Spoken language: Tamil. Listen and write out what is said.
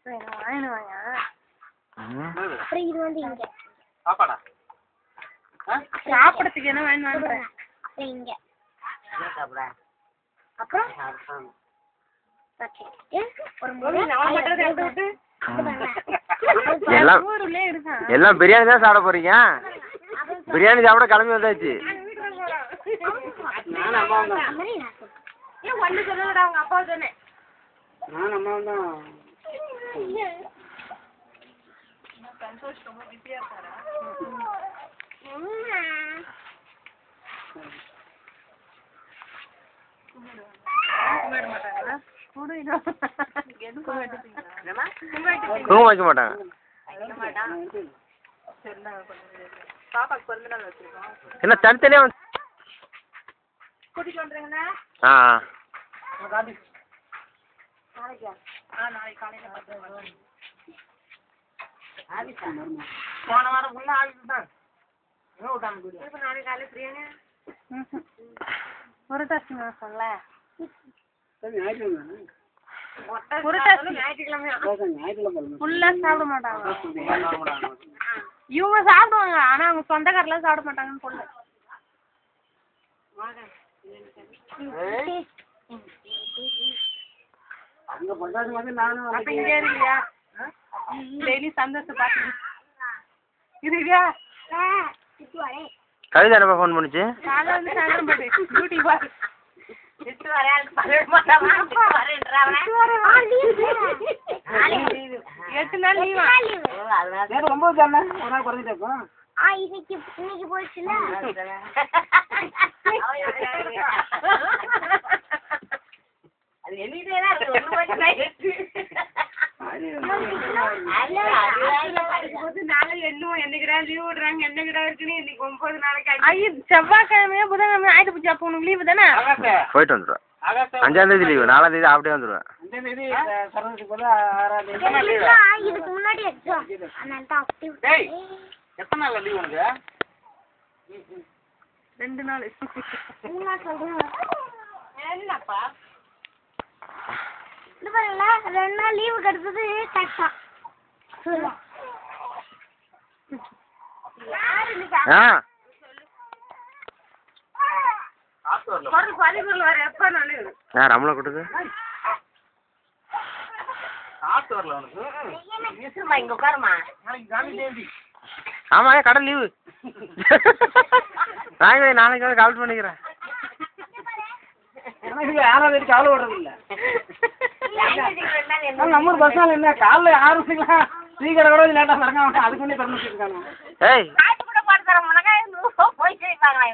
அப்புறம் இது வந்து இங்க சாப்பாடா சாப்பிடறதுக்கு என்ன வேணும் இங்க அப்புறம் எல்லாம் பிரியாணி தான் சாப்பிட போறீங்க? பிரியாணி சாப்பிட கிளம்பி வந்தாச்சு. அவங்க அப்பா சொன்னேன் சந்தோஷ் ரொம்ப பிஸியா இருக்காரா? குங்குமம் வைக்க மாட்டாங்க. பாப்பாக்கு பிறந்த நாள் வச்சிருக்கோம். என்ன தனித்தனியா வந்து கூட்டிட்டு வந்துருங்கண்ணா. நாளைக்கு காலையில போன வாரம் உள்ள ஆகிட்டு தான் நாளைக்கு காலையில பிரியாணி புரட்டாசி மாசம்ல ஃபுல்லா சாப்பிட மாட்டாங்க. இவங்க சாப்பிடுவாங்க ஆனா அவங்க சொந்தக்காரெல்லாம் சாப்பிட மாட்டாங்கன்னு சொல்ல. அங்க பொண்டாட்டி வந்து நானும் அப்ப இங்க இருக்கியா? டெய்லி சந்தோஷம் பாத்து இருக்கியா? கவிதா என்ன ஃபோன் பண்ணுச்சு? காலைல வந்து சாயந்தரம் போயிட்டு டியூட்டி பாரு. எட்டு நாள் லீவா? ரொம்ப தானே ஒரு நாள் குறைஞ்சிட்டேப்பா. இன்னைக்கு போயிடுச்சுல அது என்னைக்குதான் செவ்வாய்க்கிழமையா புதன்கிழமை ஆயிட்டு போச்சு. அப்போ உனக்கு லீவு தானே? போயிட்டு வந்துடுவேன். 5ஆம் தேதி லீவு, 4ஆம் தேதி அப்படியே வந்துடுவேன். இதுக்கு முன்னாடி எக்ஸாம் எத்தனை நாள் லீவ் உனக்கு? 2 நாள். என்னப்பா இது பாருங்களா 2 நாள் லீவு கிடைச்சது கரெக்டா. ரமலை கொடுக்கு இங்க உட்காருமா. ஆமா கடை லீவு. நாளைக்கு வந்து கால் பண்ணிக்கிறேன். யாராவது காலை ஓடுறது இல்ல. நம்ம ஊர் பஸ் ஸ்டாண்ட் என்ன காலைல 6 மணிக்கெல்லாம் சீக்கிரம் கூட லேட்டா தரங்க அதுக்கு முன்னே திறந்து வச்சிருக்காங்க. ஏய் கூட பாட்டு தர முன்னாடி போய் செய்வாங்களா?